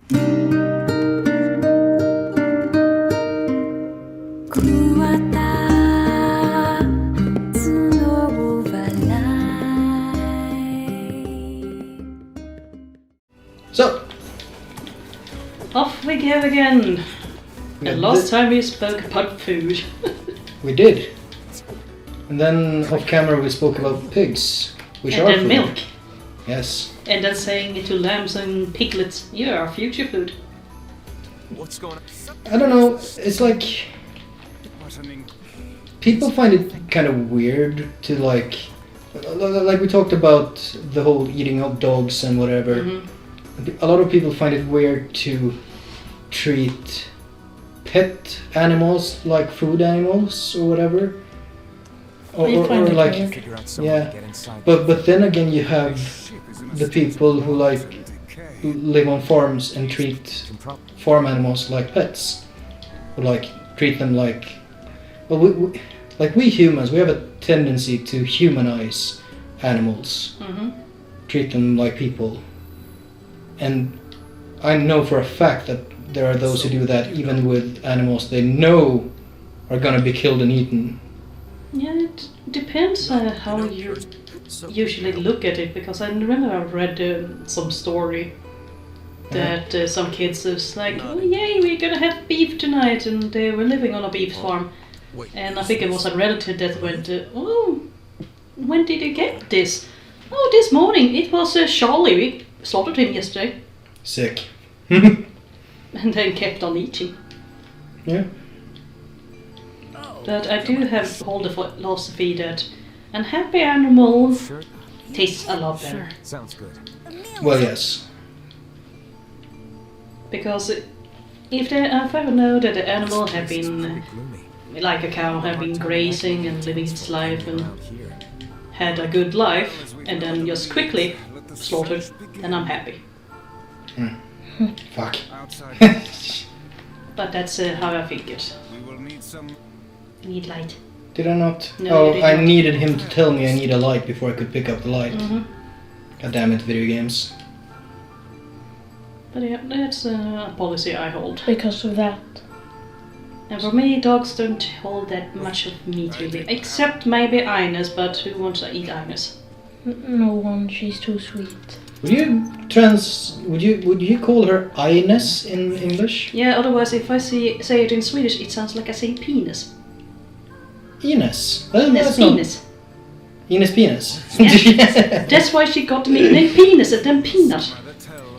So, off we go again. And last time we spoke about food. We did. And then off camera we spoke about pigs, which and are then food. milk. Yes. And then saying to lambs and piglets, you are future food. What's going on? I don't know, it's like... People find it kind of weird to like we talked about the whole eating of dogs and whatever. Mm-hmm. A lot of people find it weird to treat pet animals like food animals or whatever. Or like, yeah. But then again you have the people who like live on farms and treat farm animals like pets. Or like treat them like... Well, we humans, we have a tendency to humanize animals. Mm-hmm. Treat them like people. And I know for a fact that there are those who do that even with animals they know are gonna be killed and eaten. Yeah, it depends on how you usually look at it, because I remember I read some story that some kids was like, oh yay, we're gonna have beef tonight, and they were living on a beef farm. And I think it was a relative that went, oh, when did you get this? Oh, this morning, it was Charlie, we slaughtered him yesterday. Sick. And then kept on eating. Yeah. But I do have all the philosophy that an happy animal tastes a lot better. Sounds good. Well, yes. Because if I ever know that the animal have been, like a cow, have been grazing and living its life and had a good life, and then just quickly slaughtered, then I'm happy. Fuck. But that's how I think it. Need light. Did I not? No, oh, you did I not. needed him to tell me I need a light before I could pick up the light. Mm-hmm. God damn it, video games. But yeah, that's a policy I hold. Because of that. And for me, dogs don't hold that much of meat really. Except maybe Ines, but who wants to eat Ines? No one, she's too sweet. Would you call her Ines in English? Yeah, otherwise if I say it in Swedish, it sounds like I say penis. Ines. Ines penis. Ines penis. Yeah. That's why she got the nickname penis and then peanut.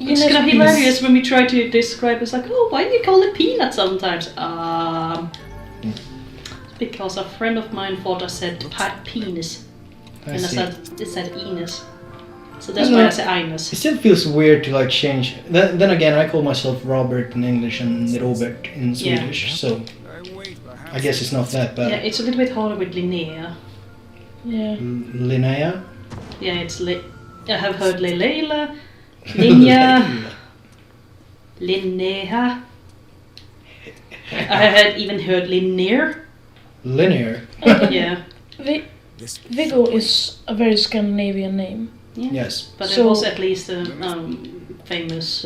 It's kind of hilarious when we try to describe it. It's like, oh, why do you call it peanut sometimes? Because a friend of mine thought I said penis. And I said Ines. So that's why I say Ines. It still feels weird to like change. Then again, I call myself Robert in English and Robert in Swedish, so I guess it's not that bad. Yeah, it's a little bit harder with Linnea. Yeah. Linnea? Yeah, it's I have heard Leila, Linja, Linnea. I had even heard NieR. Linear? Yeah. Viggo is a very Scandinavian name. Yeah. Yes. But it was at least a famous...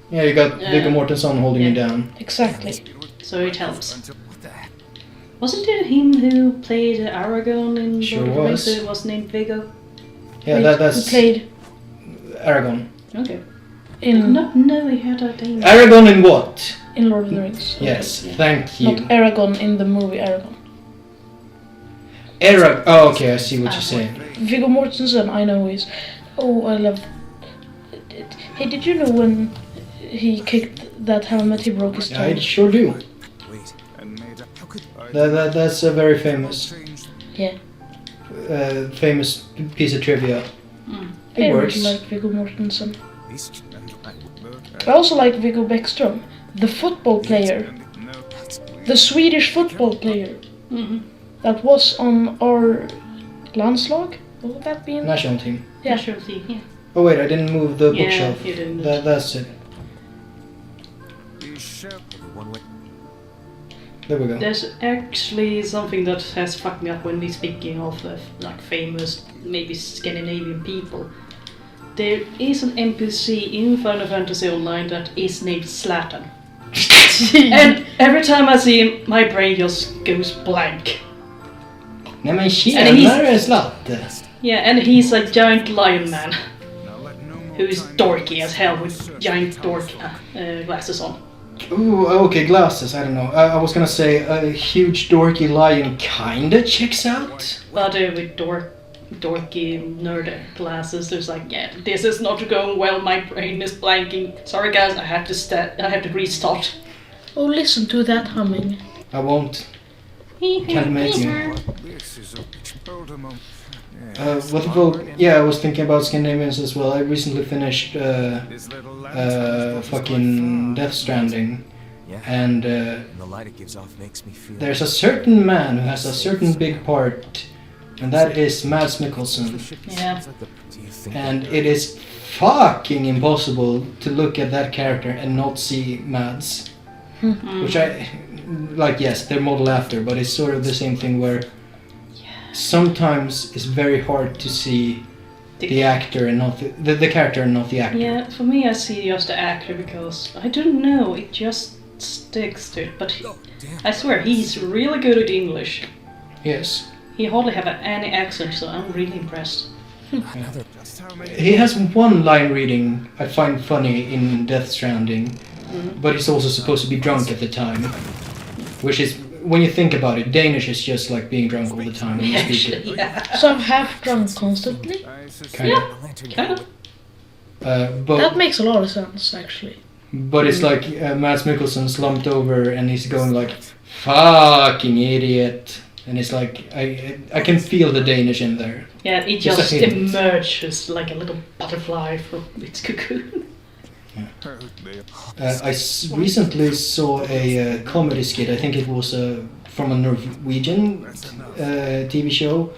Yeah, you got Viggo Mortensen holding you down. Exactly. So it helps. Wasn't it him who played Aragorn in Sure Lord of the Rings? was. Who was named Viggo? Yeah, that's... He played Aragorn. Okay. I did not know he had a name. Aragorn in what? in Lord of the Rings. Yes, thank you. Not Aragorn in the movie Aragorn. Oh, okay, I see what you're saying. Viggo Mortensen, I know is... Oh, I love... Hey, did you know when he kicked that helmet, he broke his toe? I sure do. That's a very famous... Yeah. Famous piece of trivia. It I works. really like Viggo Mortensen. I also like Viggo Bäckström, the football player. The Swedish football player. Mm-hmm. That was on our landslag. What would that be? National team. Yeah. National team, yeah. Oh wait, I didn't move the Yeah, bookshelf. you didn't. That's it. There we go. There's actually something that has fucked me up when we're speaking of like famous, maybe Scandinavian people. there is an NPC in Final Fantasy Online that is named Zlatan. And every time I see him, my brain just goes blank. Nej men tjenare Slatte! Yeah, and he's a giant lion man. Who is dorky as hell with giant dork glasses on. Ooh, okay, glasses, I don't know. I was gonna say a huge dorky lion kinda checks out. But with dorky nerd glasses, there's like, yeah, this is not going well, my brain is blanking. Sorry guys, I have to restart. Oh, listen to that humming. I won't. Can't make you. What the fuck? Yeah, I was thinking about Scandinavians as well. I recently finished fucking Death Stranding. And The light it gives off makes me feel. there's a certain man who has a certain big part, and that is Mads Mikkelsen. Yeah. Do you think And it is fucking impossible to look at that character and not see Mads. Which I like, yes, they're modeled after, but it's sort of the same thing where sometimes it's very hard to see the actor and not the character and not the actor. Yeah, for me I see just the actor because I don't know, it just sticks to it. But I swear he's really good at English. Yes. He hardly have any accent, so I'm really impressed. He has one line reading I find funny in Death Stranding, but he's also supposed to be drunk at the time. Which is, when you think about it, Danish is just like being drunk all the time when you speak it. Actually, yeah. So I'm half drunk constantly? Kind Kind of. but That makes a lot of sense, actually. But it's like Mads Mikkelsen slumped over and he's going like, fucking idiot. And it's like, I can feel the Danish in there. Yeah, it Just just a hint. emerges like a little butterfly from its cocoon. Recently saw a comedy skit, I think it was from a Norwegian TV show,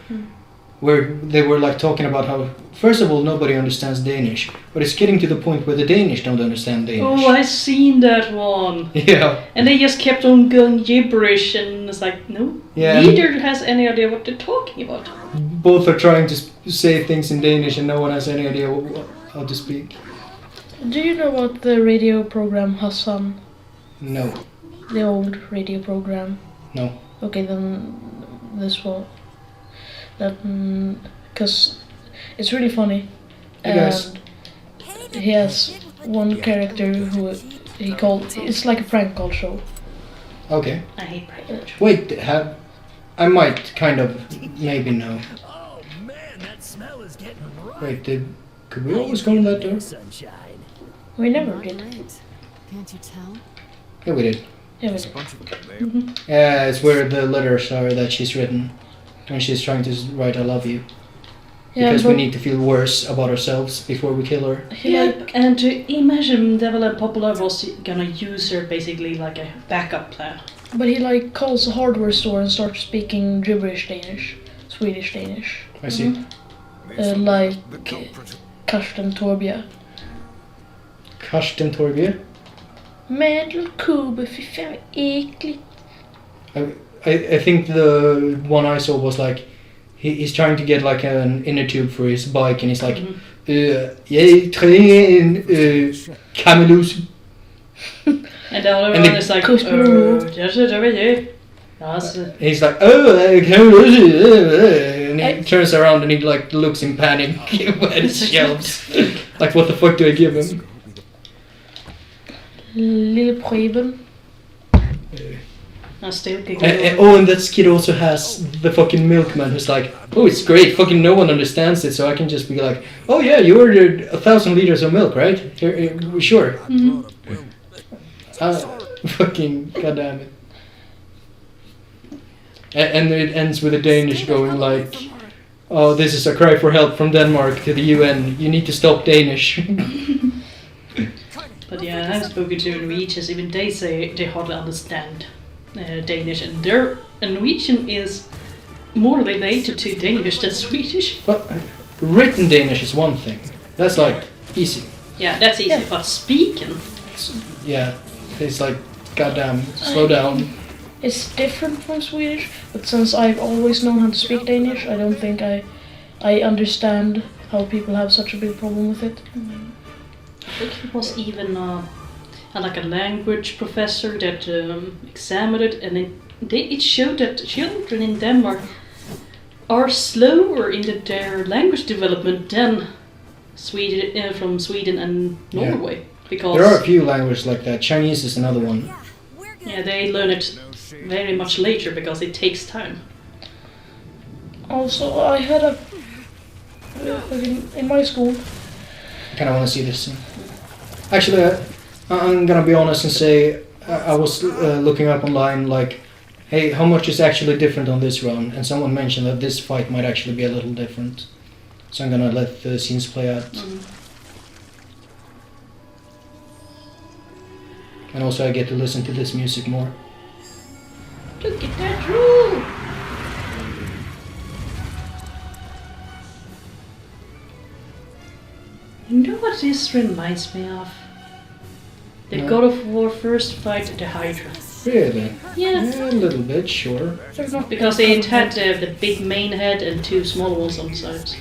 where they were like talking about how, first of all, nobody understands Danish, but it's getting to the point where the Danish don't understand Danish. Oh, I seen that one. Yeah. And they just kept on going gibberish, and it's like, no, Yeah. neither has any idea what they're talking about. Both are trying to say things in Danish and no one has any idea how to speak. Do you know about the radio program Hassan? No. The old radio program? No. Okay, then this one. That, because it's really funny. Hey guys. And he has one character who it's like a prank call show. Okay. I hate prank. Wait, I might kind of maybe know. Oh man, that smell is getting rough. Wait, could we always go in that door? Sunshine. We never did. Can't you tell? Yeah, we did. Yeah, we did. Yeah, it's where the letters are that she's written. When she's trying to write I love you. Yeah, Because but we need to feel worse about ourselves before we kill her. Yeah, and to imagine Devil Popular was gonna use her basically like a backup plan. But he like calls a hardware store and starts speaking gibberish Danish, Swedish Danish, I see. like Karsten Torbje. Karsten Torbje? Medelkube, fy fan vad äckligt. I think the one I saw was like, he's trying to get like an inner tube for his bike and he's like, jeg træner en kamelus. And the other And one the is like, He's like, oh, kamelus. And he turns around and he like looks in panic at his shelves. Like, what the fuck do I give him? Lille Preben. I still can And that skid also has the fucking milkman who's like, oh, it's great, fucking no one understands it, so I can just be like, oh yeah, you ordered 1,000 liters of milk, right? Here, sure. Fucking goddamn it. And it ends with a Danish going like, oh, this is a cry for help from Denmark to the UN, you need to stop Danish. But yeah, I've spoken to Norwegians, even they say they hardly understand Danish, and their Norwegian is more related to Danish than Swedish. But written Danish is one thing. That's like easy. Yeah, that's easy, but speaking... Yeah, it's like, goddamn, slow down. It's different from Swedish, but since I've always known how to speak Danish, I don't think I understand how people have such a big problem with it. I think it was even like a language professor that examined it, and it showed that children in Denmark are slower in their language development than from Sweden and Norway. Because there are a few languages like that. Chinese is another one. Yeah, they learn it very much later because it takes time. Also, I had in my school. I kind of want to see this scene. Actually, I'm gonna be honest and say I was looking up online, like, hey, how much is actually different on this run? And someone mentioned that this fight might actually be a little different. So I'm gonna let the scenes play out. And also I get to listen to this music more. Look at that room! You know what this reminds me of? The No. God of War first fight the Hydra. Really? Yeah. Yeah, a little bit, sure. Because it had the big main head and two small ones on the sides.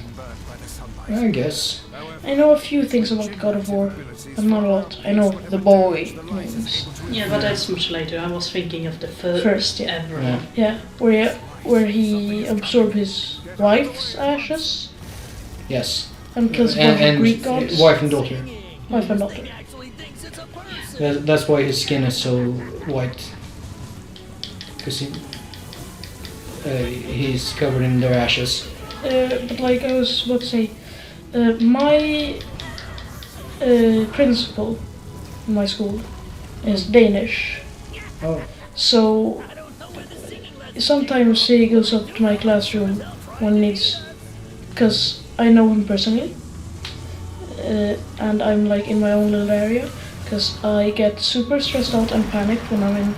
I guess. I know a few things about God of War, but not a lot. I know the boy names. Yeah, but that's much later. I was thinking of the first Yeah. ever Yeah. one. Yeah, where he absorbed his wife's ashes Yes. and kills a bunch of And Greek gods. wife and daughter. Wife and daughter. That's why his skin is so white. Because he's covered in their ashes. But like I was about to say, my principal in my school is Danish. Oh. So sometimes he goes up to my classroom when he needs, because I know him personally, and I'm like in my own little area, because I get super stressed out and panicked when I'm in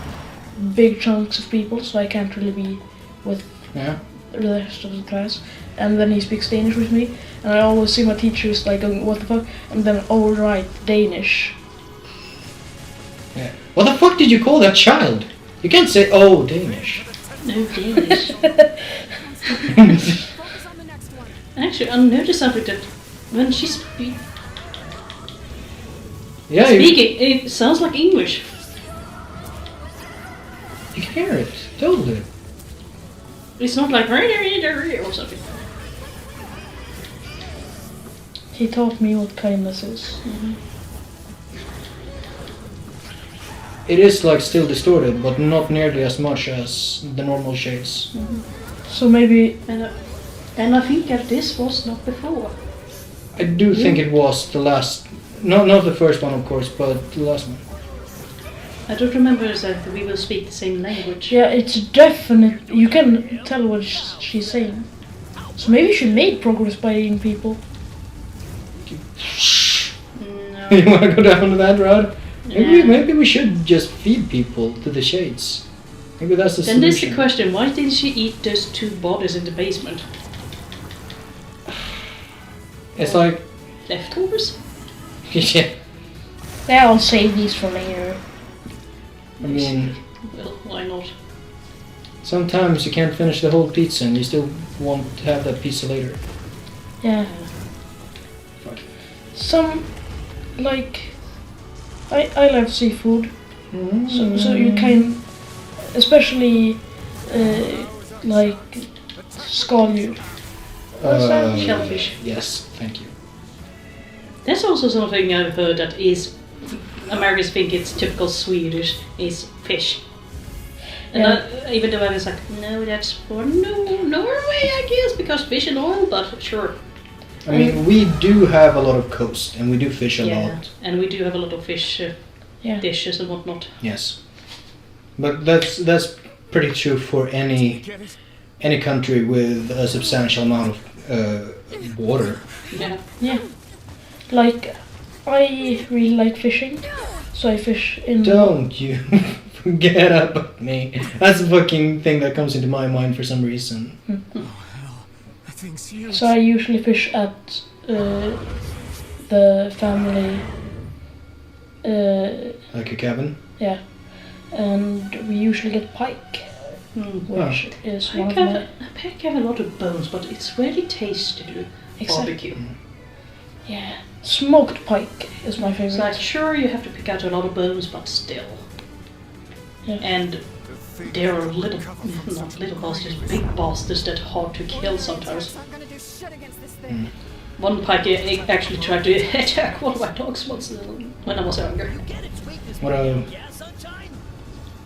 big chunks of people, so I can't really be with Yeah. the rest of the class. And then he speaks Danish with me, and I always see my teachers like going, what the fuck, and then, oh right, Danish. Yeah. What the fuck did you call that child? You can't say, oh, Danish. No Danish. Focus on the next one. Actually, I noticed something that when she Yeah, speaking, it sounds like English. you can hear it. Totally. It's not like or something. He taught me what kindness is. It is like still distorted, but not nearly as much as the normal shades. So maybe, And I think that this was not before. I do think it was the last, not the first one of course, but the last one. I don't remember that we will speak the same language. yeah, it's definite, you can tell what she's saying. So maybe she made progress by eating people. No. You wanna go down to that road? Yeah. Maybe we should just feed people to the shades. Maybe that's the Then there's solution. the question, why did she eat those two bodies in the basement? It's like, Leftovers? yeah, Yeah, I'll save these for later. I mean, Well, why not? sometimes you can't finish the whole pizza and you still want to have that pizza later. Yeah. Fuck. Some, like, I love seafood. So you can, especially like skaldjur. What's that? Shellfish. Yes, thank you. That's also something I've heard that is Americans think it's typical Swedish is fish. And even though I was like, no, that's for Norway, I guess, because fish and oil, but sure. I mean, we do have a lot of coast and we do fish a lot. And we do have a lot of fish dishes and whatnot. Yes, but that's pretty true for any country with a substantial amount of water. Yeah. Yeah. Like, I really like fishing, so I fish in. Don't you forget about me. That's the fucking thing that comes into my mind for some reason. That thing's huge. So I usually fish at the family. Like a cabin. Yeah, and we usually get pike, which is one of my. Pike have a lot of bones, but it's very tasty. barbecue. Yeah. Smoked pike is my favorite. It's like, sure, you have to pick out a lot of bones, but still. Yeah. And there are not little bastards, big bastards that are hard to kill sometimes. Aren't gonna do shit against this thing. One pike actually tried to attack one of my dogs once when I was younger. Get its weakness, What yeah, sunshine?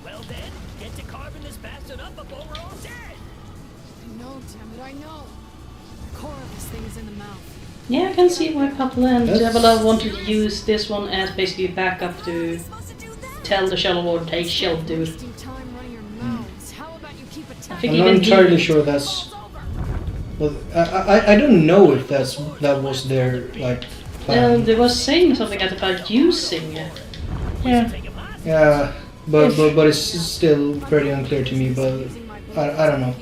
Well then, get to carving this bastard up before we're all dead. I know, damn it, I know. The core of this thing is in the mouth. Yeah, I can see why Papa and That's- Devila wanted to use this one as basically backup to tell the Shadow Lord they shall do. Wasting time running your mouths. How about you keep I attacking? think I'm not even entirely he- sure that's. Well, I don't know if that was their like plan. They was saying something about using it. Yeah. Yeah, but it's still pretty unclear to me. But I don't know.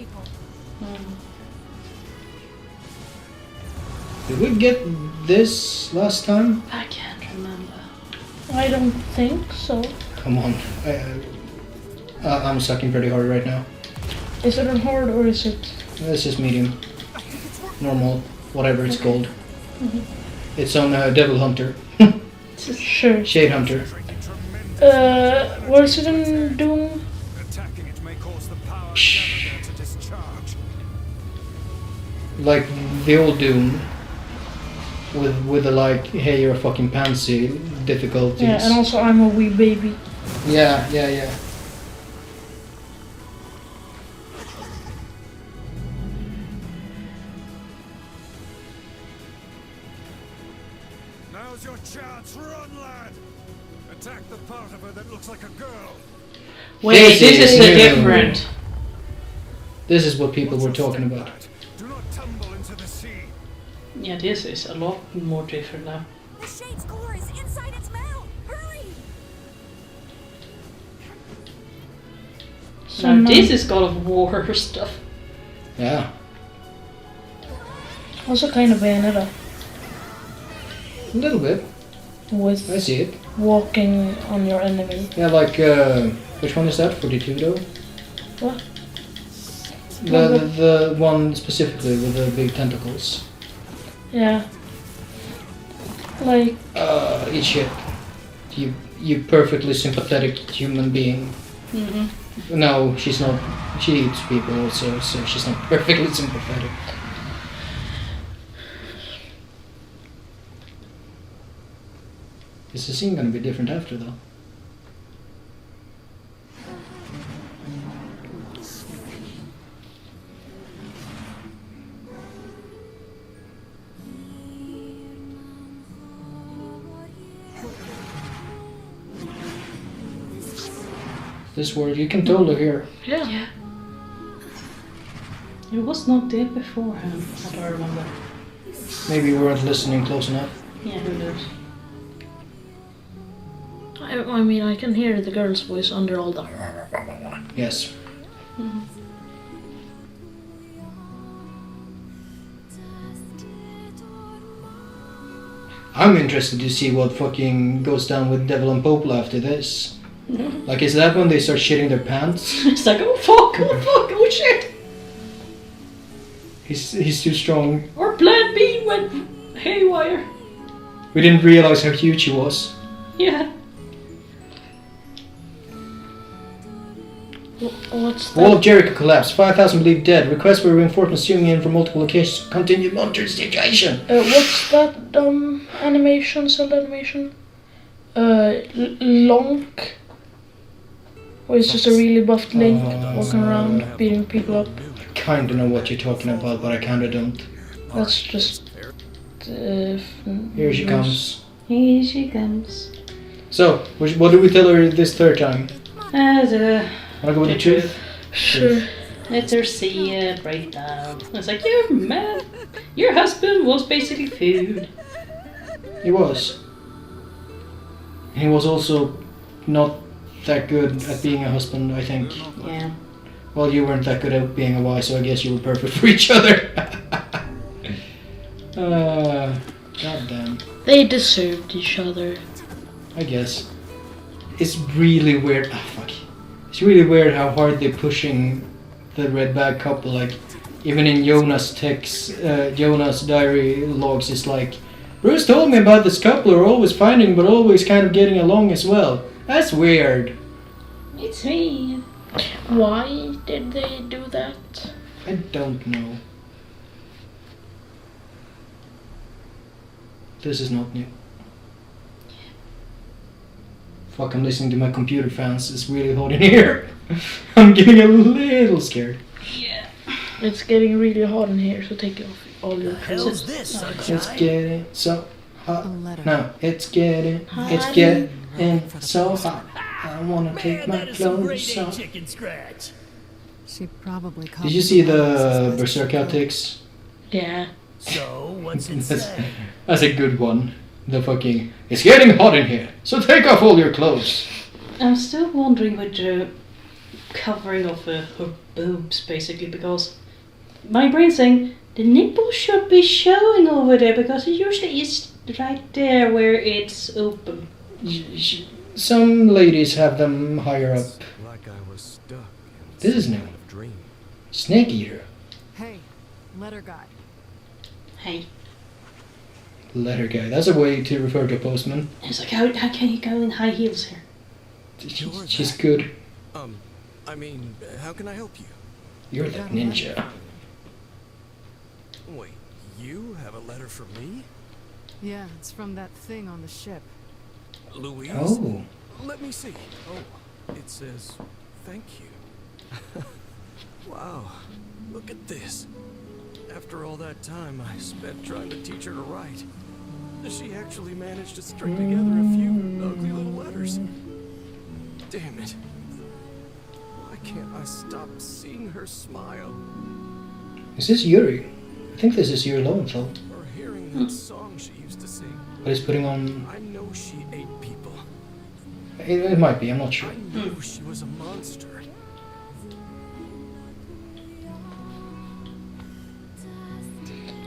Did we get this last time? I can't remember. I don't think so. Come on, I'm sucking pretty hard right now. Is it on hard or is it? This is medium, normal, whatever it's called. It's on Devil Hunter, Sure. Shade Hunter. What is it in Doom? Attacking it may cause the power to discharge. Like the old Doom, with the like, hey, you're a fucking pansy difficulties. Yeah, and also I'm a wee baby. Yeah. Now's your chance. Run, lad. Attack the part of her that looks like a girl. Wait, This this is is the new. different. This is what people were talking about. Do not tumble into the sea. Yeah, this is a lot more different now. The shade's core is inside its mouth. Hurry! Now this is God of War stuff. Yeah, Also kind of Bayonetta a little bit. with I see it. walking on your enemy. Yeah, like which one is that? 42 though. What? The one specifically with the big tentacles. Yeah. Like, Eat shit. You perfectly sympathetic human being. No, she's not. She eats people also, so she's not perfectly sympathetic. Is the scene gonna be different after though? This word you can totally hear. yeah. It was not there beforehand, how do I remember? Maybe we weren't listening close enough. Yeah, who knows? I mean, I can hear the girl's voice under all the... Yes. I'm interested to see what fucking goes down with Devil and Poplar after this. Like, is that when they start shitting their pants? It's like, oh fuck, oh shit! He's too strong. Our plan B went haywire. We didn't realize how huge he was. Yeah. What's Wall of that? Jericho collapsed. 5,000 believed dead. Requests for reinforcements zooming in from multiple locations. Continued monitoring situation. What's that animation, Zelda animation? Lonk? Where it's just a really buffed Link walking around, beating people up. Kinda know what you're talking about, but I kinda don't. That's just... Here she comes. Here she comes. So, what do we tell her this third time? Wanna go with the truth? Sure. Let her see a breakdown. It's like, you man, your husband was basically food. He was. He was also not that good at being a husband, I think. Yeah. Well, you weren't that good at being a wife, so I guess you were perfect for each other. Goddamn. They deserved each other. I guess. It's really weird. Ah, fuck. It's really weird how hard they're pushing the red bag couple. Like, even in Jonas' text, Jonas' diary logs is like, Bruce told me about this couple who are always fighting but always kind of getting along as well. That's weird. It's me. Why did they do that? I don't know. This is not new. Fuck, I'm listening to my computer fans. It's really hot in here. I'm getting a little scared. Yeah. It's getting really hot in here, so take off all your Hell's clothes. this, It's sunshine? getting so hot. A letter. No, it's getting so hot. I wanna take Man, my that is some grade clothes A off. chicken scratch. She probably called Did you see the Berserk outtakes? Yeah. So, what's it That's, say? that's a good one. The fucking, it's getting hot in here, so take off all your clothes. I'm still wondering with the covering of her boobs, basically, because my brain's saying the nipple should be showing over there because it usually is right there where it's open. Some ladies have them higher up. Like I was stuck in This is some new. kind of dream. Snake eater. Hey, letter guy. Hey, Letter guy. That's a way to refer to a postman. it's like how can you go in high heels here? She's good. I mean, how can I help you? You're the ninja. Wait, you have a letter for me? Yeah, it's from that thing on the ship. Louise? Oh. Let me see. Oh, it says, thank you. Wow, look at this. After all that time I spent trying to teach her to write, she actually managed to string together a few ugly little letters. Damn it. Why can't I stop seeing her smile? Is this Yuri? I think this is Yuri Lowenthal. Or hearing that song she used to sing. But he's putting on... I know she ate people. It might be, I'm not sure. I knew she was a monster.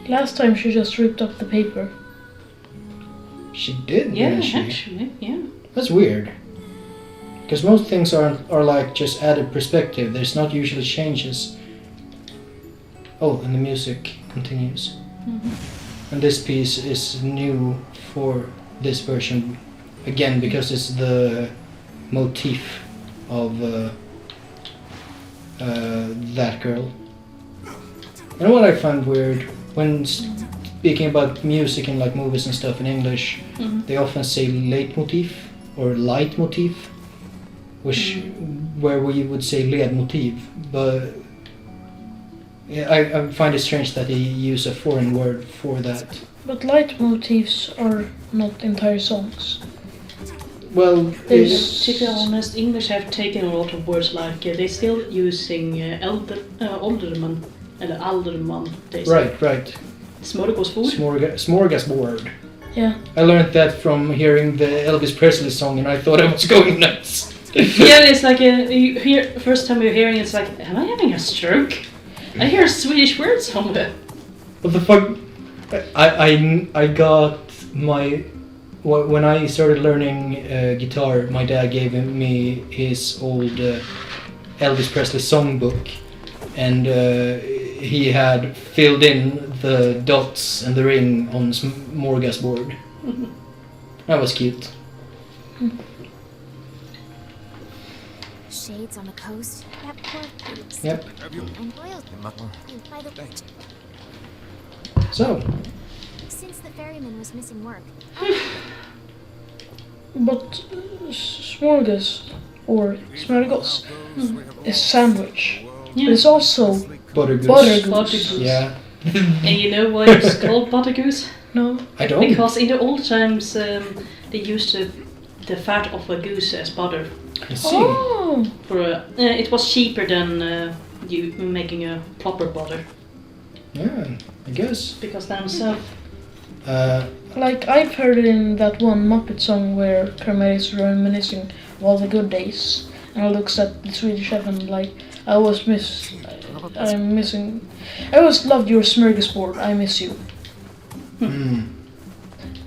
Last time she just ripped up the paper. She did, Yeah, didn't she? actually, yeah. That's weird. Because most things are like just added perspective. There's not usually changes. Oh, and the music continues. And this piece is new for this version. Again, because it's the motif of that girl. You know what I find weird? When speaking about music in like movies and stuff in English, they often say leitmotiv or leitmotiv, which where we would say ledmotiv. But yeah, I find it strange that they use a foreign word for that. But leitmotifs are not entire songs. Well, There's- To be honest, English have taken a lot of words like they're still using ålderman, eller alderman, they say. right. Smörgåsbord. Smorgasbord. Yeah. I learned that from hearing the Elvis Presley song, and I thought I was going nuts. Yeah, it's like you hear first time you're hearing, it's like, am I having a stroke? I hear a Swedish word somewhere. What the fuck? I got my... When I started learning guitar, my dad gave me his old Elvis Presley songbook, and he had filled in the dots and the ring on smorgasbord. That was cute. Shades on the coast. That poor goose. Yep. And boiled. And by the So, since the ferryman was missing work, But smorgas or smörgås is sandwich. Yeah. But it's also buttergoose. buttergoose. Yeah. And you know why it's called buttergoose? No. I don't. Because in the old times they used the fat of a goose as butter. I see. Oh. It was cheaper than you making a proper butter. Yeah, I guess. Because down south, Like I've heard it in that one Muppet song where Kermit is reminiscing of all the good days, and he looks at the Swedish chef and like, I'm missing. I always loved your smorgasbord. I miss you.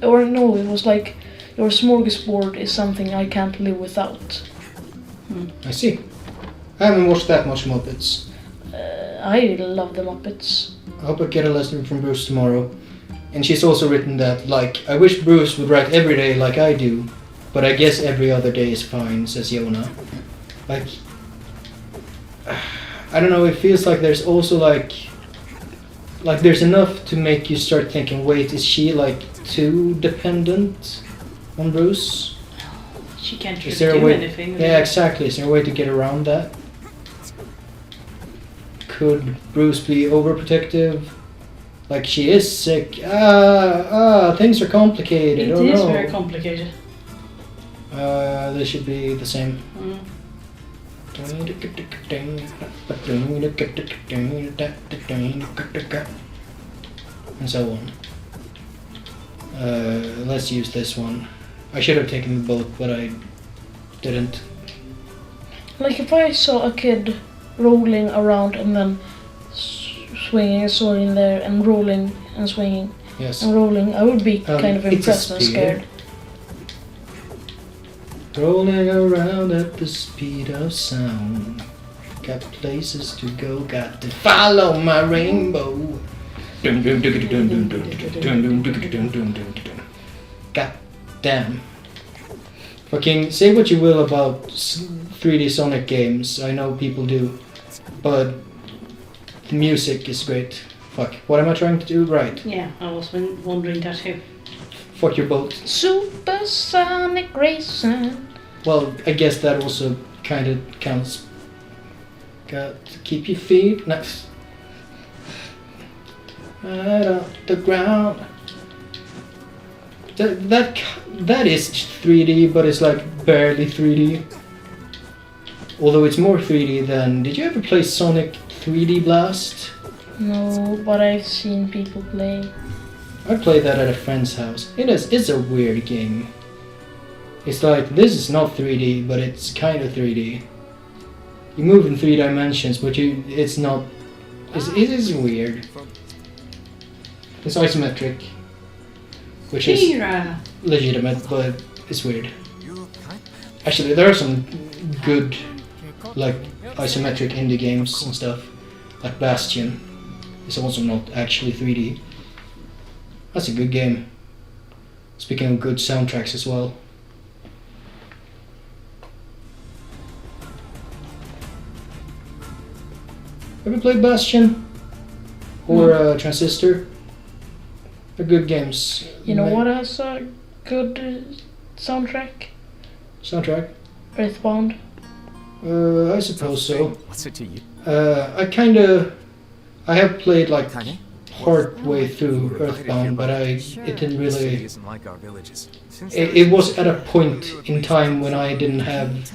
Or no, it was like your smorgasbord is something I can't live without. I see. I haven't watched that much Muppets. I love the Muppets. I hope I get a lesson from Bruce tomorrow. And she's also written that, like, I wish Bruce would write every day like I do, but I guess every other day is fine, says Yona. Like, I don't know, it feels like there's also like there's enough to make you start thinking, wait, is she like too dependent on Bruce? She can't Is really there a do way? anything. Yeah, exactly. Is there a way to get around that? Could Bruce be overprotective? Like, she is sick. Things are complicated. It oh is no. very complicated. They should be the same. Mm. And so on. Let's use this one. I should have taken the boat, but I didn't. Like if I saw a kid rolling around and then swinging a sword in there and rolling and swinging Yes. and rolling, I would be kind of it's a impressed and spear. scared. Rolling around at the speed of sound. Got places to go, got to follow my rainbow. God damn. Fucking say what you will about 3D Sonic games, I know people do, but the music is great. Fuck, what am I trying to do? Right. Yeah, I was wondering that too. Fuck your boat. Supersonic racing. Well, I guess that also kind of counts. Got to keep your feet nice. Right off the ground. That is 3D, but it's like barely 3D. Although it's more 3D than... Did you ever play Sonic 3D Blast? No, but I've seen people play. I played that at a friend's house. It's a weird game. It's like, this is not 3D, but it's kind of 3D. You move in 3 dimensions, but it's not... It is weird. It's isometric. Which is NieR. legitimate, but it's weird. Actually, there are some good, like, isometric indie games and stuff. Like Bastion. It's also not actually 3D. That's a good game. Speaking of good soundtracks as well. Ever played Bastion? Or Transistor? They're good games. You know what has a good soundtrack? Soundtrack? Earthbound. I suppose so. What's it to you? I have played like part way through Earthbound, but it didn't really... Isn't like our villages. It was at a point in time when I didn't have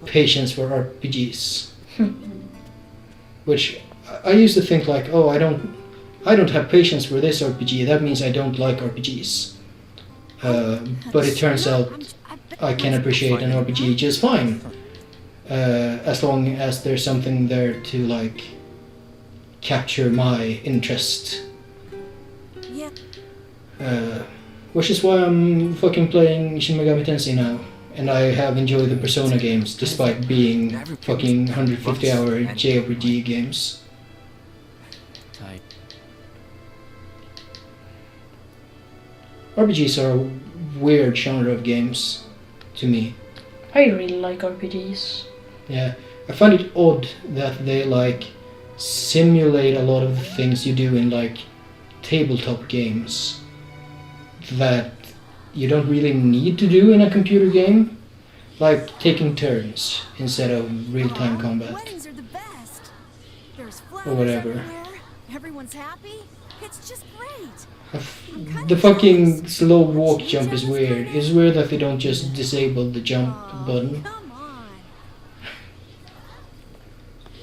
patience for RPGs. Which I used to think like, oh, I don't have patience for this RPG, that means I don't like RPGs. But it turns out I can appreciate an RPG just fine. As long as there's something there to like capture my interest. Which is why I'm fucking playing Shin Megami Tensei now. And I have enjoyed the Persona games despite being fucking 150-hour JRPG games. RPGs are a weird genre of games to me. I really like RPGs. Yeah, I find it odd that they like simulate a lot of the things you do in like tabletop games that you don't really need to do in a computer game, like taking turns instead of real-time combat Weddings are the best. There's flowers or whatever. everywhere. Everyone's happy. It's just great. The fucking slow walk jump is weird. It's weird that they don't just disable the jump button. Come on.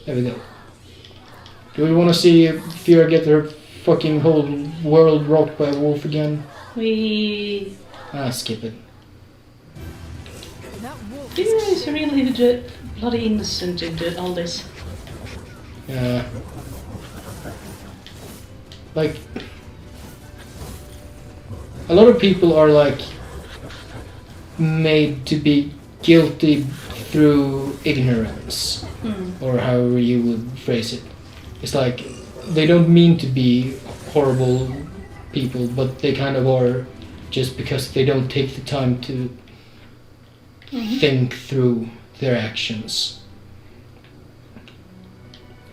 There we go. Do we want to see Fira get her fucking whole world rocked by a wolf again? Skip it. That wolf Fira is really bloody innocent in all this. Yeah. Like, a lot of people are like made to be guilty through ignorance, or however you would phrase it. It's like they don't mean to be horrible people, but they kind of are, just because they don't take the time to think through their actions.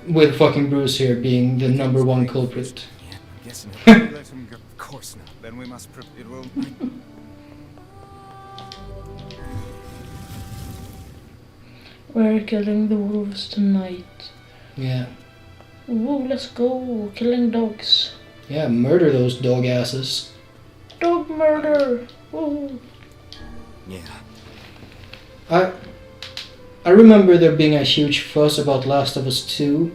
With fucking Bruce here being the number one culprit. Yeah, I'm guessing if we let him go. Of course not. Then we must. It will. We're killing the wolves tonight. Yeah. Ooh, let's go. Killing dogs. Yeah, murder those dog asses. Dog murder. Ooh. Yeah. I remember there being a huge fuss about Last of Us 2,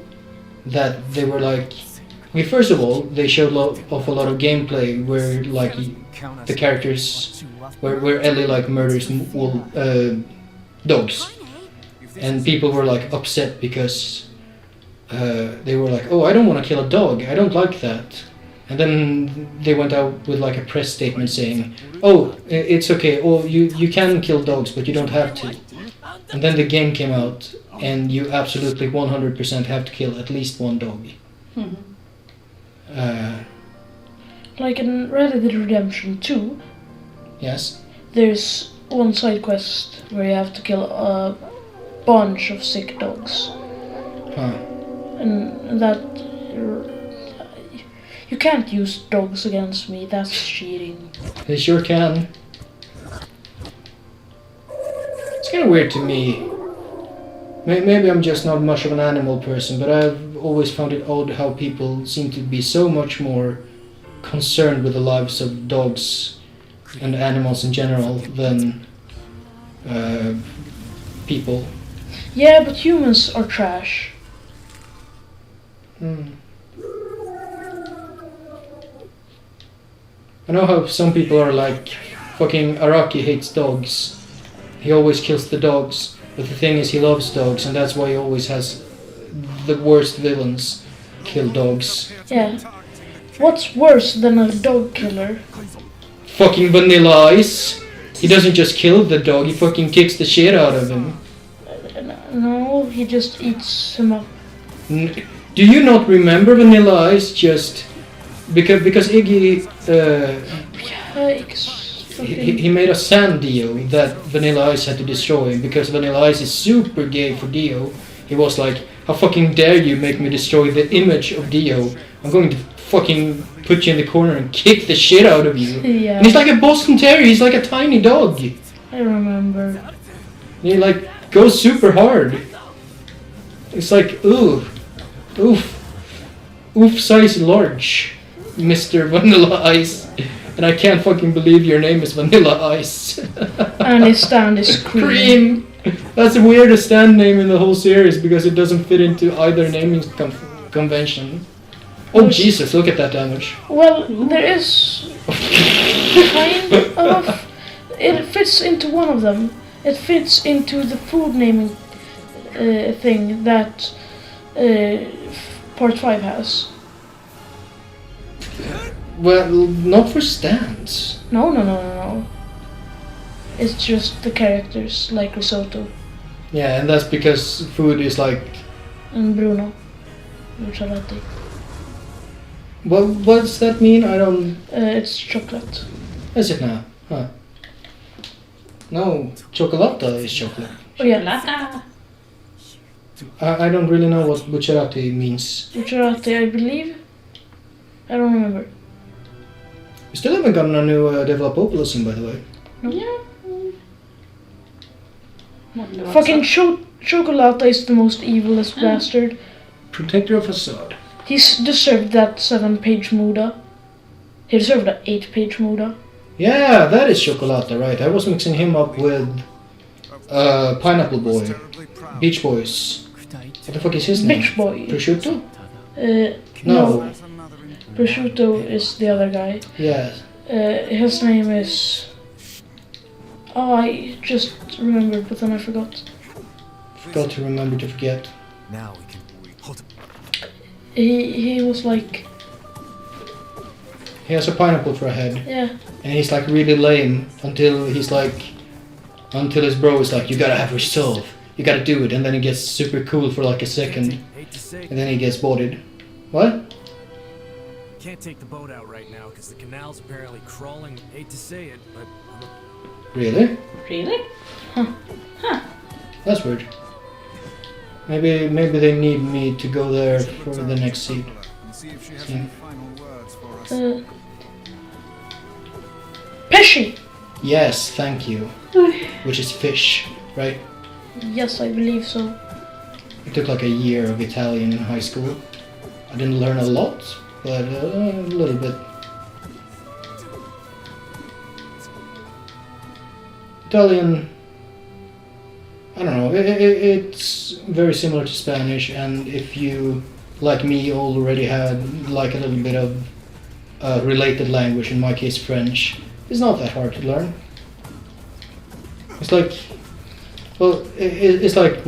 that they were like, okay, first of all, they showed off a lot of gameplay where like the characters, where Ellie like murders dogs, and people were like upset because they were like, oh, I don't want to kill a dog, I don't like that. And then they went out with like a press statement saying, oh, it's okay, oh, you can kill dogs, but you don't have to. And then the game came out, and you absolutely 100% have to kill at least one dog. Like in Red Dead Redemption 2, Yes? there's one side quest where you have to kill a bunch of sick dogs. Huh. And that... You can't use dogs against me, that's cheating. They sure can. It's kind of weird to me. Maybe I'm just not much of an animal person, but I've always found it odd how people seem to be so much more concerned with the lives of dogs and animals in general than people. Yeah, but humans are trash. I know how some people are like, fucking Araki hates dogs. He always kills the dogs, but the thing is he loves dogs, and that's why he always has the worst villains kill dogs. Yeah. What's worse than a dog killer? Fucking Vanilla Ice! He doesn't just kill the dog, he fucking kicks the shit out of him. No, he just eats him up. Do you not remember Vanilla Ice? Just because Iggy Yikes. he made a sand Dio that Vanilla Ice had to destroy, because Vanilla Ice is super gay for Dio. He was like, how fucking dare you make me destroy the image of Dio? I'm going to fucking put you in the corner and kick the shit out of you. Yeah. And he's like a Boston Terrier, he's like a tiny dog. I remember. He like goes super hard. It's like, oof size large, Mr. Vanilla Ice. And I can't fucking believe your name is Vanilla Ice. And his stand is cream. That's the weirdest stand name in the whole series, because it doesn't fit into either naming convention. Oh Jesus, look at that damage. Well, there is kind of... It fits into one of them. It fits into the food naming thing that Part 5 has. Well, not for stands. No. It's just the characters, like Risotto Yeah, and that's because food is like... and Bruno. Bucciarati. What does that mean? I don't... It's chocolate. Is it now? Huh. No, chocolata is chocolate. Oh yeah, Lata. I don't really know what Bucciarati means. Bucciarati, I believe. I don't remember. We still haven't gotten a new Developopoulos scene, by the way. Yeah. Fucking Chocolata is the most evilest bastard. Protector of Facade. He's deserved that 7-page Muda. He deserved that 8-page Muda. Yeah, that is Chocolata, right. I was mixing him up with Pineapple Boy. Beach Boys. What the fuck is his name? Bitch boy. Prosciutto? No. Prosciutto is the other guy. Yeah. His name is... Oh, I just remembered, but then I forgot. Forgot to remember to forget. Now we can hold it. He was like... He has a pineapple for a head. Yeah. And he's like really lame until he's like... Until his bro is like, you gotta have resolve. You gotta do it. And then he gets super cool for like a second. And then he gets bodied. What? Can't take the boat out right now because the canal's apparently crawling. Hate to say it, but Really? Really? That's weird. Maybe they need me to go there for the next scene. And see if she has any final words for us. Pesci! Yes, thank you. Which is fish, right? Yes, I believe so. I took like a year of Italian in high school. I didn't learn a lot, but a little bit. Italian, I don't know, it's very similar to Spanish, and if you, like me, already had like a little bit of related language, in my case French, it's not that hard to learn. It's like, well, it's like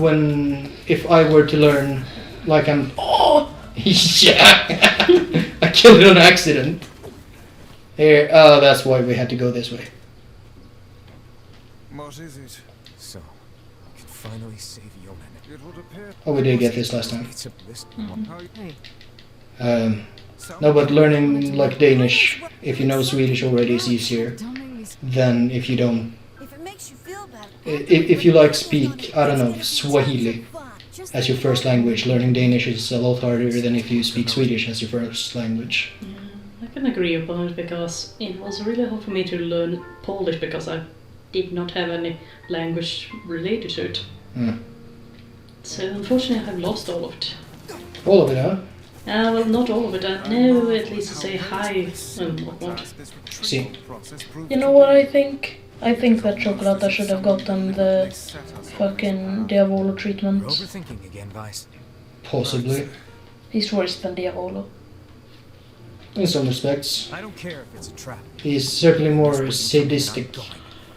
if I were to learn, like yeah, I killed it on accident. Here, oh, that's why we had to go this way. What is it? So, I can finally save Yeoman. It would appear. Oh, we did get this last time. It's a list. No, but learning like Danish, if you know Swedish already, is easier than if you don't. If it makes you feel better. If you like speak, I don't know, Swahili as your first language, learning Danish is a lot harder than if you speak Swedish as your first language. I can agree upon it because it was really hard for me to learn Polish because I did not have any language related to it. So unfortunately I've lost all of it. All of it, huh? Well, not all of it. I know at least to say hi and whatnot. See. You know what I think? I think that Chocolata should have gotten the fucking Diavolo treatment. You're overthinking again, Vice. Possibly. He's worse than Diavolo. In some respects. I don't care if it's a trap. He's certainly more sadistic.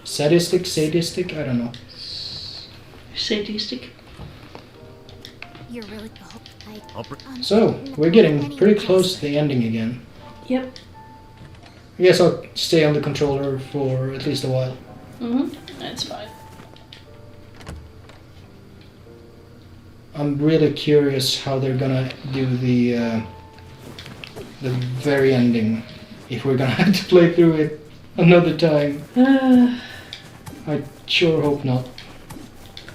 Sadistic? I don't know. Sadistic. You're really. So, we're getting pretty close to the ending again. Yep. I guess I'll stay on the controller for at least a while. That's fine. I'm really curious how they're gonna do the very ending. If we're gonna have to play through it another time. I sure hope not.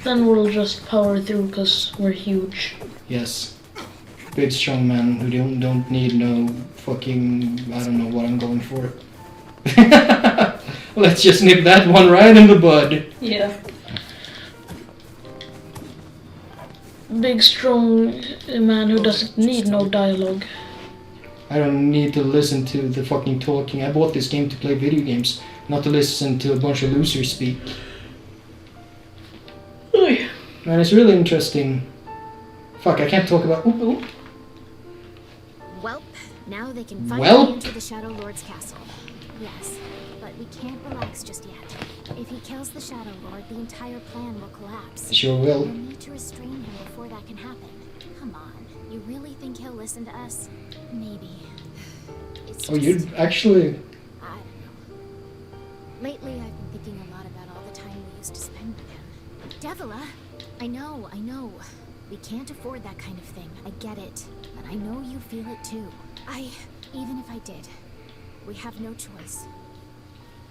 Then we'll just power through because we're huge. Yes. Big strong man who don't need no fucking, I don't know what I'm going for. Let's just nip that one right in the bud. Yeah. Big strong man who doesn't need no dialogue. I don't need to listen to the fucking talking. I bought this game to play video games, not to listen to a bunch of losers speak. And it's really interesting. Fuck, I can't talk about... Ooh. Welp, now they can finally into the Shadow Lord's castle. Yes, but we can't relax just yet. If he kills the Shadow Lord, the entire plan will collapse. Sure will. We'll need to restrain him before that can happen. Come on, you really think he'll listen to us? Maybe. It's you'd actually... I don't know. Lately, I've been thinking a lot about all the time we used to spend with him. Devila! I know. We can't afford that kind of thing. I get it. But I know you feel it too. Even if I did, we have no choice.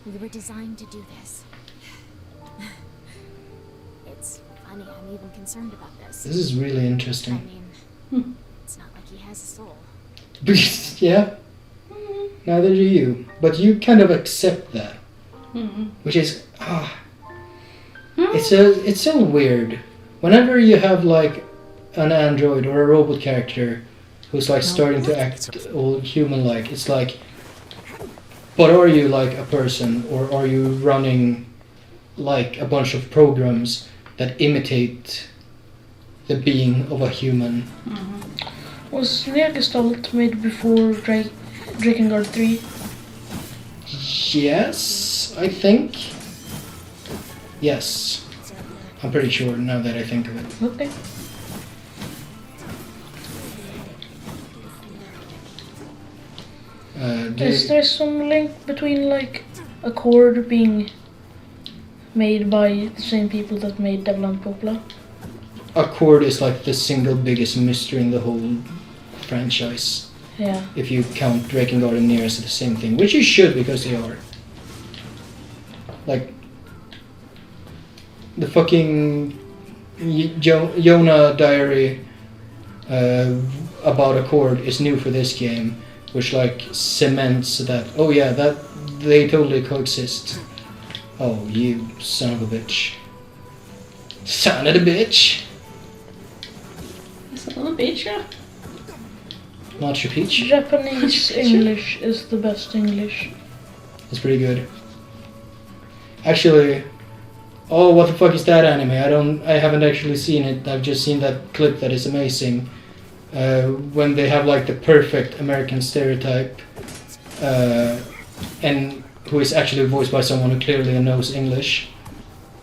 We were designed to do this. It's funny, I'm even concerned about this. This is really interesting. I mean, it's not like he has a soul. Yeah. Neither do you. But you kind of accept that. Which is... It's so weird. Whenever you have like an android or a robot character who's like starting to act all human-like, it's like, but are you like a person, or are you running like a bunch of programs that imitate the being of a human? Was Negestalt made before Drakengard 3? Yes, I think. Yes. I'm pretty sure now that I think of it. Okay. Is there some link between like a chord being made by the same people that made Devil and Popla? A chord is like the single biggest mystery in the whole franchise. Yeah. If you count Drakengard and NieR as the same thing, which you should because they are. Like the fucking Yona diary about a chord is new for this game, which like cements that. Oh yeah, that they totally coexist. Oh, you son of a bitch! Son of a bitch! Son of a bitch, yeah. Machu Picchu. Japanese English is the best English. It's pretty good. Actually, oh, what the fuck is that anime? I haven't actually seen it. I've just seen that clip that is amazing. When they have like the perfect American stereotype, and who is actually voiced by someone who clearly knows English.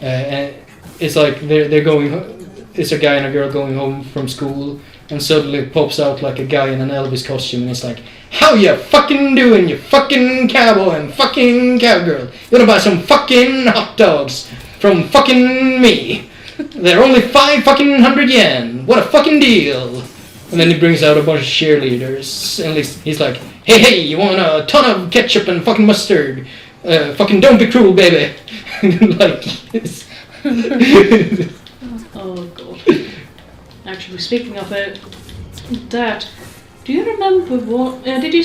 And it's like they're going. It's a guy and a girl going home from school, and suddenly pops out like a guy in an Elvis costume, and it's like, "How you fucking doing, you fucking cowboy and fucking cowgirl? You wanna buy some fucking hot dogs from fucking me? They're only 500 yen. What a fucking deal!" And then he brings out a bunch of cheerleaders, and he's like, hey, you want a ton of ketchup and fucking mustard? Fucking don't be cruel, baby. Like, it's... Oh god. Actually, speaking of that, do you remember what... did you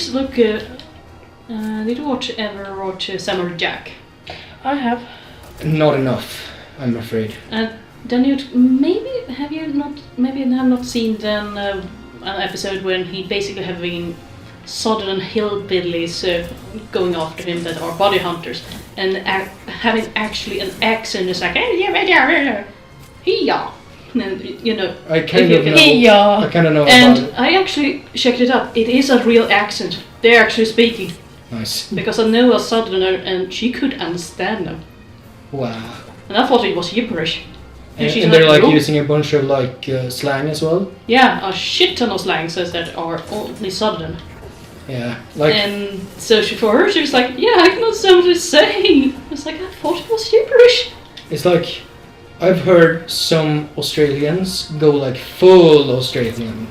ever watch Samurai Jack? I have. Not enough, I'm afraid. Then you have not seen then an episode when he basically having southern hillbillies going after him that are body hunters and having actually an accent is like hey-ya, you know. I kind of know. Yeah. I kind of know And about it. I actually checked it up. It is a real accent. They're actually speaking. Nice. Because I know a southerner and she could understand them. Wow. And I thought it was gibberish. And she's they're like "No." using a bunch of like slang as well. Yeah, a shit ton of slang says that are only southern. Yeah, like And so for her, she was like, yeah, I can understand what it's saying. I was like, I thought it was gibberish. it's like I've heard some Australians go like full Australian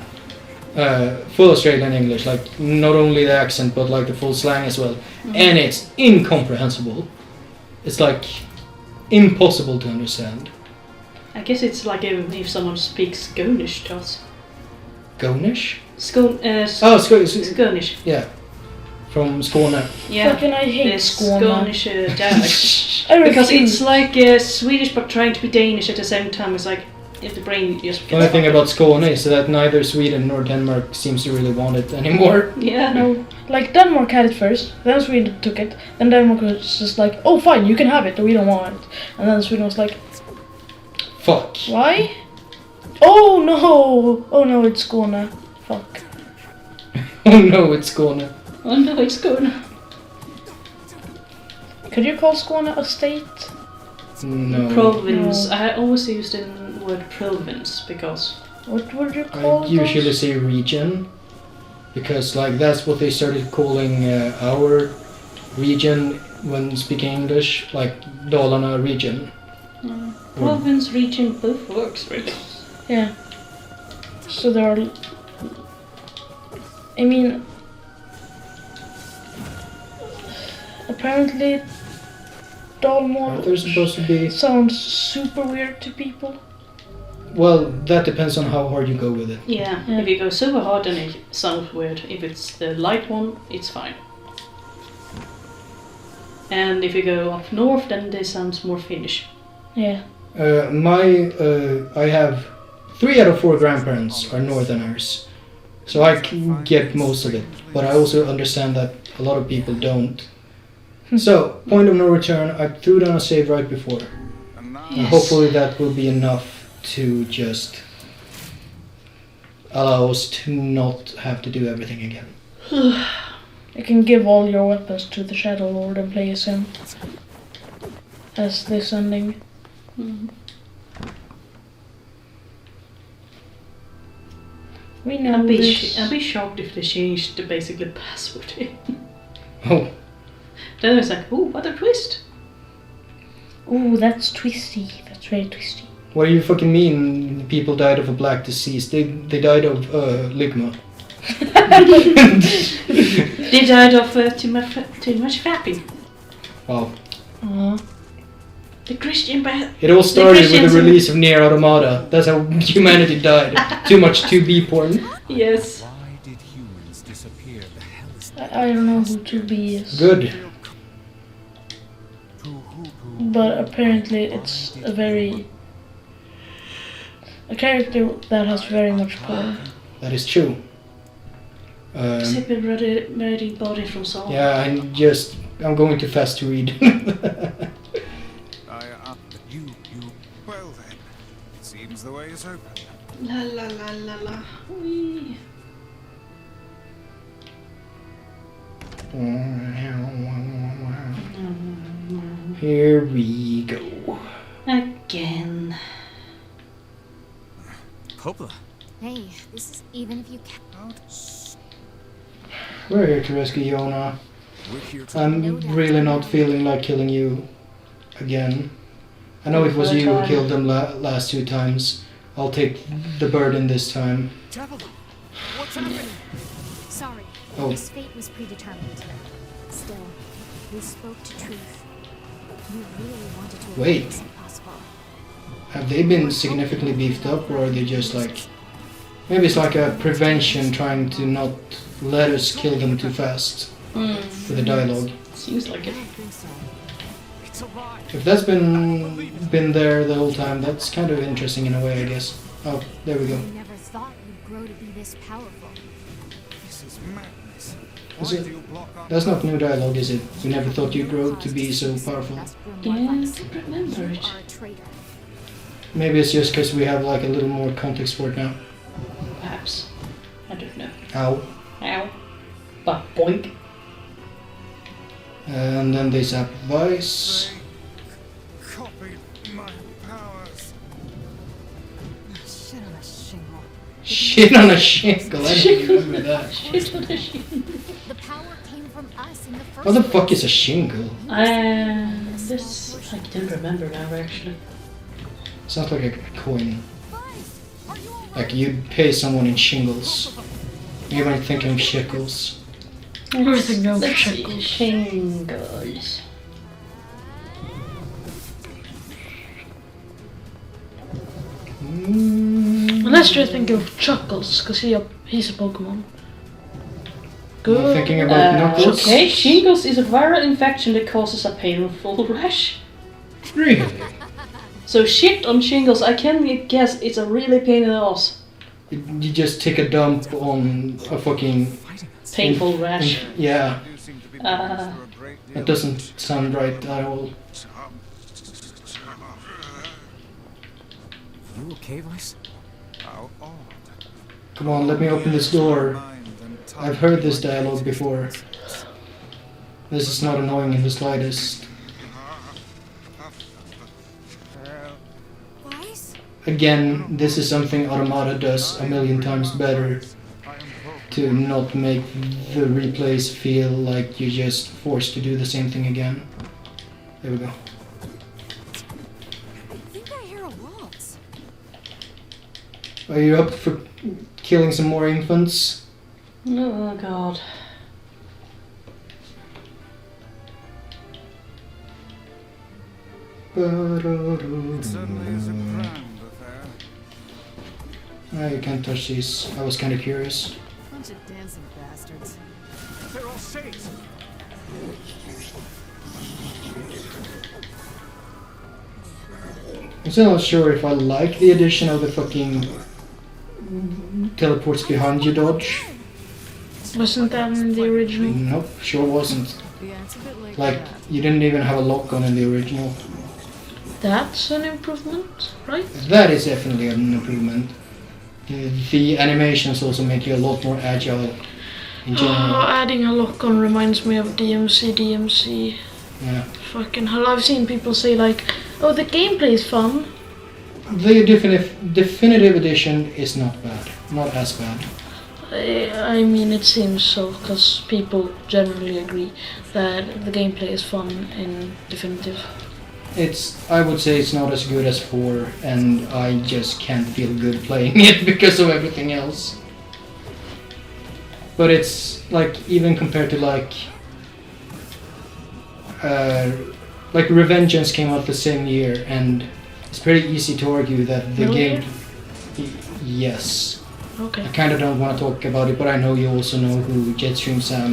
English, like not only the accent but like the full slang as well, and it's incomprehensible. It's like impossible to understand. I guess it's like if someone speaks Skånish to us. Skånish? Skånish. Yeah, from Skåne. Yeah. Fucking I hate The Skåne. Skånish dialect. I Because refuse. it's like Swedish but trying to be Danish at the same time. It's like if the brain just... The only thing about Skåne is that neither Sweden nor Denmark seems to really want it anymore. Yeah. No, like Denmark had it first, then Sweden took it, then Denmark was just like, oh fine, you can have it, we don't want it. And then Sweden was like, Fuck. why? Oh no, it's Skåne. Fuck. Oh no, it's Skåne. Oh no, it's Skåne. Could you call Skåne a state? No. Province. No. I always use the word province because... What would you call I it? usually say region, because like that's what they started calling our region when speaking English, like Dalarna region. Province, region, both works really. Yeah. So there are... I mean... Apparently... Aren't there supposed to be? sounds super weird to people. Well, that depends on how hard you go with it. Yeah, Yeah. if you go super hard then it sounds weird. If it's the light one, it's fine. And if you go up north then they sound more Finnish. Yeah. I have 3 out of 4 grandparents are Northerners, so I can get most of it. But I also understand that a lot of people don't. So, point of no return. I threw down a save right before. And hopefully that will be enough to just allow us to not have to do everything again. You can give all your weapons to the Shadow Lord and play as him. As this ending. We know this. I'd be shocked if they changed the basically password. Oh, Then it's like, ooh, what a twist. Ooh, that's twisty. That's very twisty. what do you fucking mean people died of a black disease? They died of ligma. They died of too much fapping. Well, The Christian it all started with the release of NieR Automata. That's how humanity died. Too much 2B porn. Yes. Why did humans disappear? The hell is I don't know who 2B is. Good. But apparently it's a character that has very much porn. That is true. Sipping ready body from Saul. Yeah, I'm going too fast to read. Well then, it seems the way is open. La la la la la. Wee. Here we go. Again. Popla? Hey, this is even if you can't. We're here to rescue Yona. We're here to I'm really not feeling like killing you again. I know it was you who killed them last 2 times. I'll take the burden this time. What's happening? Sorry. Oh. This fate was predetermined. Still, you spoke to truth. You really wanted to Wait. avoid this impossible. Have they been significantly beefed up, or are they just like... Maybe it's like a prevention trying to not let us kill them too fast for the dialogue. Seems like it. It's alive. If that's been there the whole time, that's kind of interesting in a way, I guess. Oh, there we go. I never thought you'd grow to be this powerful. This is madness. Is Why it? do you block our That's not new dialogue, is it? We never thought you'd grow to be so powerful. Yeah, I don't remember You it. are a traitor. Maybe it's just because we have like a little more context for it now. Perhaps. I don't know. Ow. Ow. But boink. And then they zap Vice. They copied my powers. Shit on a shingle. Shit on a shingle, I didn't remember that. Shit on the shit. The power came from us in the first What the fuck place. is a shingle? This I don't remember now actually. Sounds like a coin. Vice, are you all right? Like you'd pay someone in shingles. Maybe I'm thinking of shekels. Everything knows Let's see. shekels. Shingles. Unless you're thinking of Chuckles, because he's a Pokemon. I'm Good. thinking about Knuckles. Okay, shingles is a viral infection that causes a painful rash. Really? So shit on shingles, I can guess it's a really pain in the ass. You just take a dump on a fucking... Painful rash. Yeah, You seem to be going through a great deal. that doesn't sound right at all. You okay, Vice? How odd. Come on, let me open this door. Mind and I've heard this dialogue before. This is not annoying in the slightest. Vice? Again, this is something Automata does a million times better. To not make the replays feel like you're just forced to do the same thing again. There we go. I think I hear a waltz. Are you up for killing some more infants? Oh god. It certainly is a grand affair. Ah, you can't touch these. I was kind of curious. Bunch of dancing bastards. They're all safe. I'm still not sure if I like the addition of the fucking teleports behind you dodge. Wasn't that in the original? Nope, sure wasn't. Yeah, it's a bit late Like, for that. you didn't even have a lock on in the original. That's an improvement, right? That is definitely an improvement. The animations also make you a lot more agile in Oh, general. adding a lock-on reminds me of DMC. Yeah. Fucking hell, I've seen people say like, oh, the gameplay is fun. The definitive edition is not bad. Not as bad. I mean, it seems so, because people generally agree that the gameplay is fun in definitive. I would say it's not as good as 4, and I just can't feel good playing it because of everything else. but it's like even compared to like Revengeance came out the same year, and it's pretty easy to argue that the game. Yes. Okay. I kind of don't want to talk about it, but I know you also know who Jetstream Sam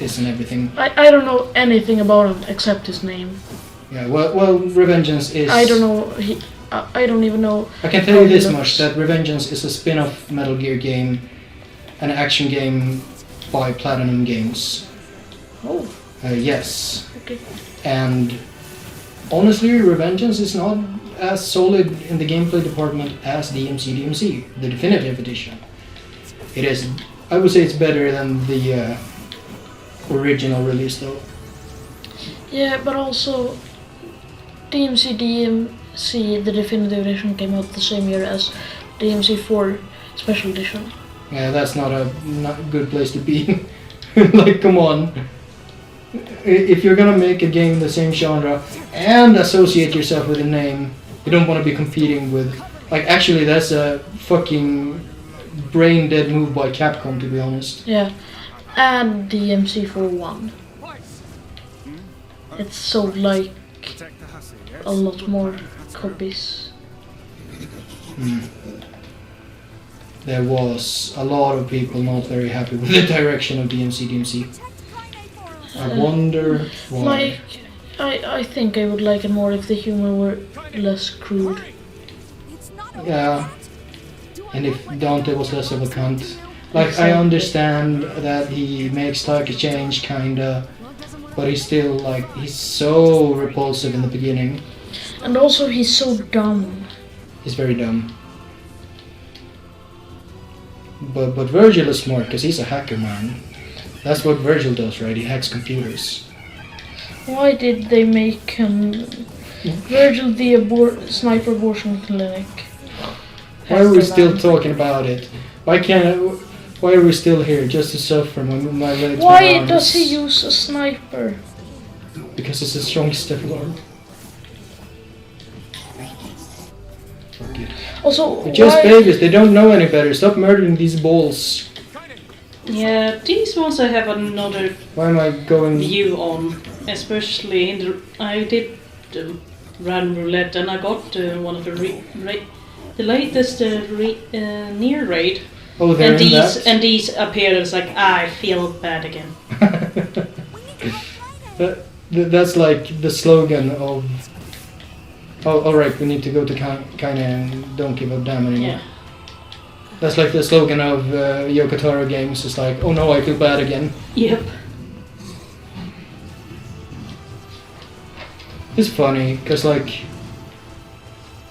is and everything. I don't know anything about him except his name. Yeah, well, Revengeance is... I don't know, I don't even know... I can tell you this much, that Revengeance is a spin-off Metal Gear game, an action game by Platinum Games. Oh. Yes. Okay. And honestly, Revengeance is not as solid in the gameplay department as DMC, the definitive edition. It is, I would say it's better than the original release though. Yeah, but also DMC, the definitive edition came out the same year as DMC4 special edition. Yeah, that's not a good place to be. Like, come on. If you're gonna make a game in the same genre and associate yourself with a name, you don't want to be competing with... Like, actually, that's a fucking brain-dead move by Capcom, to be honest. Yeah, and DMC4 won. It sold like a lot more copies. There was a lot of people not very happy with the direction of DMC. I wonder why. Like, I think I would like it more if the humor were less crude. Yeah, and if Dante was less of a cunt. Like, I understand that he makes like a change, kinda, but he's still like, he's so repulsive in the beginning. And also he's so dumb. He's very dumb. But Virgil is smart, because he's a hacker, man. That's what Virgil does, right? He hacks computers. Why did they make him Virgil the sniper abortion clinic? Why are we still talking about it? Why are we still here? Just to suffer when my legs... Why does he use a sniper? Because it's the strongest ever arm. Fuck it. Also, They're just babies, they don't know any better. Stop murdering these balls. Yeah, these ones I have another Why am I going... view on, especially in the... I did random roulette and I got one of the latest NieR raid. Oh, they're in that? And these appeared as like, I feel bad again. That's like the slogan of... Oh, alright, we need to go to kinda and don't give a damn anymore. Yeah. That's like the slogan of Yoko Taro games. It's like, oh no, I feel bad again. Yep. It's funny, because like...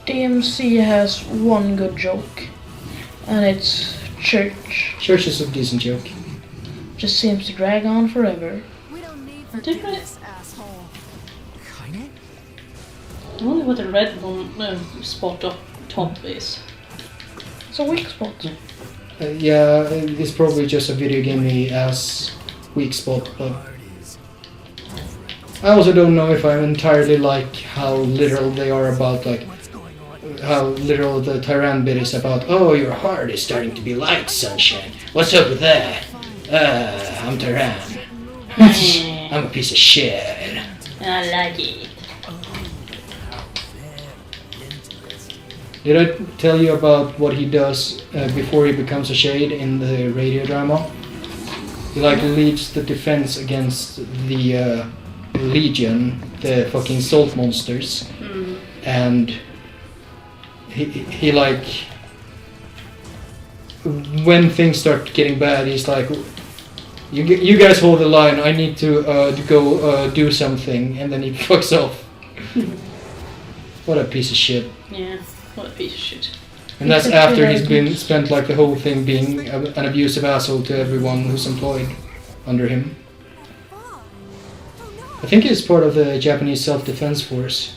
DMC has one good joke, and it's Church. Church is a decent joke. Just seems to drag on forever. We don't need forgiveness, asshole. I wonder what the red one spot up top is. It's a weak spot. Yeah, it's probably just a video gamey ass weak spot, but... I also don't know if I entirely like how literal they are about, like, how literal the Tyran bit is about, oh, your heart is starting to be light, sunshine. What's up with that? I'm Tyran. I'm a piece of shit. I like it. Did I tell you about what he does before he becomes a shade in the radio drama? He like leads the defense against the Legion, the fucking salt monsters, and he like, when things start getting bad, he's like, you guys hold the line, I need to go do something, and then he fucks off. What a piece of shit. Yeah, what a piece of shit. And that's after he's been spent like the whole thing being an abusive asshole to everyone who's employed under him. I think he's part of the Japanese self-defense force.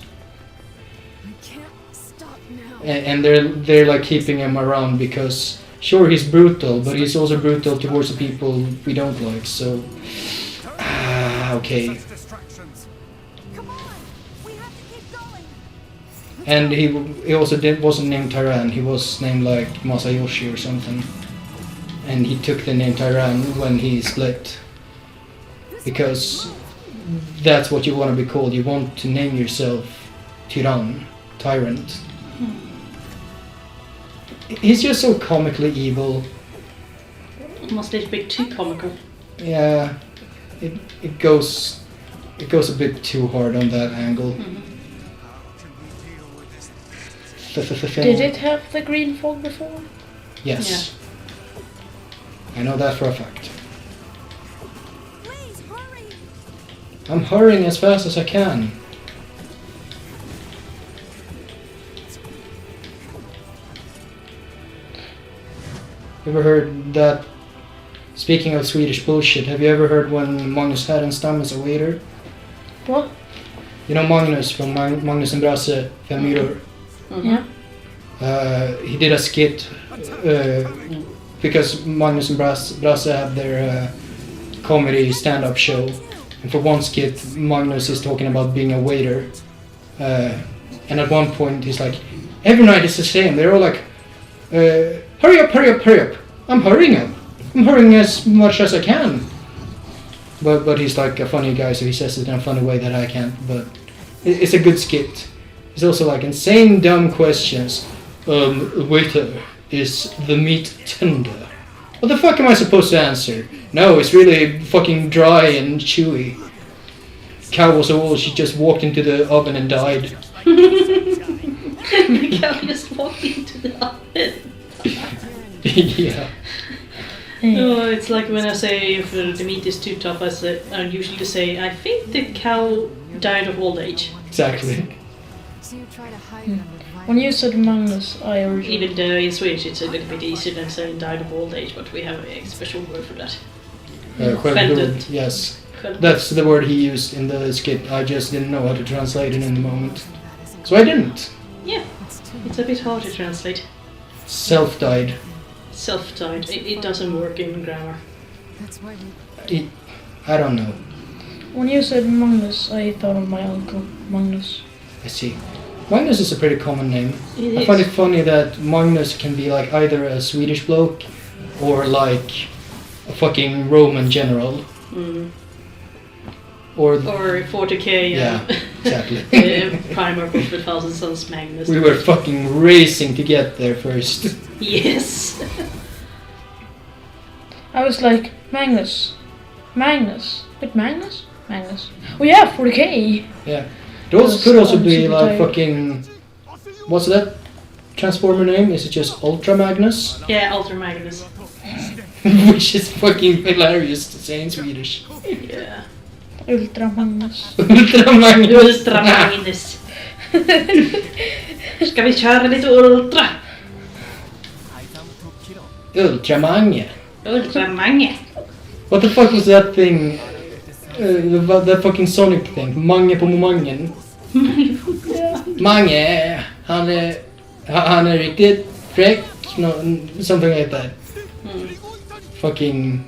I can't stop now. And they're like keeping him around because sure he's brutal, but he's also brutal towards the people we don't like. So okay. Come on, we have to keep going. And he also wasn't named Tyran. He was named like Masayoshi or something. and he took the name Tyrann when he split. Because that's what you want to be called. You want to name yourself Tyrann, Tyrant. He's just so comically evil. Almost a little bit too comical. Yeah, it goes a bit too hard on that angle. Did it have the green fog before? Yes. I know that for a fact. Please hurry. I'm hurrying as fast as I can. You ever heard that? Speaking of Swedish bullshit, have you ever heard when Magnus Härenstam is a waiter? What? You know Magnus from Magnus and Brasse, Fem Myror? Yeah. He did a skit because Magnus and Brasse have their comedy stand-up show. And for one skit, Magnus is talking about being a waiter. And at one point he's like, every night it's the same. They're all like, hurry up, hurry up, hurry up. I'm hurrying up. I'm hurrying as much as I can. But he's like a funny guy, so he says it in a funny way that I can't. But it's a good skit. It's also like insane dumb questions. Waiter, is the meat tender? What the fuck am I supposed to answer? No, it's really fucking dry and chewy. Cow was old, she just walked into the oven and died. The cow just walked into the oven. Yeah. Oh, it's like when I say if the meat is too tough, I usually say, I think the cow died of old age. Exactly. So you try to hide it under violence. When you said Magnus, I originally... Even though in Swedish it's a little bit easier than saying died of old age, but we have a special word for that. Självdöd, yes. That's the word he used in the skit. I just didn't know how to translate it in the moment. So I didn't. Yeah, it's a bit hard to translate. Self-died. Self-died. It doesn't work in grammar. That's why we... I don't know. When you said Magnus, I thought of my uncle, Magnus. I see. Magnus is a pretty common name. It I find is. it funny that Magnus can be like either a Swedish bloke or like a fucking Roman general. Mm. Or 40k. yeah, exactly. Primarch of the Thousand Sons Magnus. We were fucking racing to get there first. Yes. I was like, Magnus. Wait, Magnus? Magnus. Oh yeah, 40k! Yeah. It also could also be super like tired. fucking... What's that Transformer name? Is it just Ultra Magnus? Yeah, Ultra Magnus. Which is fucking hilarious to say in Swedish. Yeah. Ultra Magnus. Ultra Magnus! Ultra Magnus. Ska vi köra lite Ultra? Ultra Mange. Ultra Mange. What the fuck was that thing? That fucking Sonic thing. Mange på momangen. Mange! Han är riktigt fräck. No, something like that. Fucking...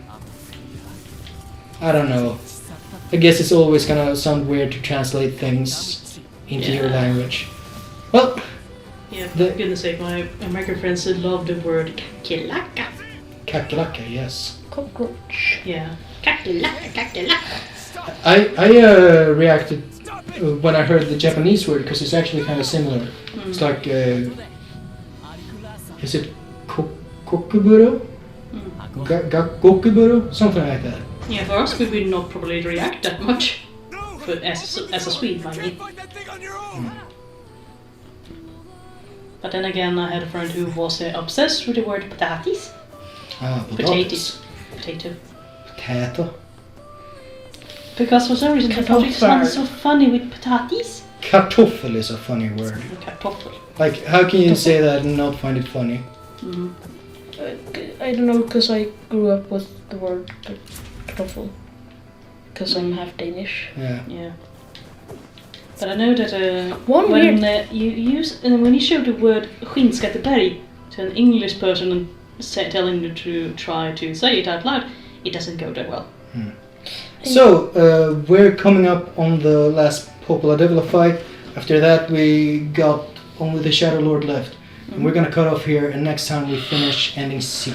I don't know. I guess it's always gonna sound weird to translate things into your language. Well... Yeah, for goodness sake, my American friends love the word kakelaka. Kakelaka, yes. Cockroach. Yeah. Kakelaka, kakelaka. I reacted when I heard the Japanese word because it's actually kind of similar. It's like, is it kokuburo? Gokuburo? Something like that. Yeah, for us we would not probably react that much. But as a Swede, I mean. But then again, I had a friend who was obsessed with the word patatis. Potatoes. Potato. Potato. Because for some reason I thought it sounded so funny with patatis. Kartoffel is a funny word. Kartoffel. Like, how can you say that and not find it funny? Mm-hmm. I don't know, because I grew up with the word kartoffel. Because I'm half Danish. Yeah. Yeah. But I know that When when you show the word Skinnskatteberg to an English person and telling them to try to say it out loud, it doesn't go that well. So, we're coming up on the last Popular Devil fight. After that we got only the Shadow Lord left. And we're gonna cut off here, and next time we finish ending C.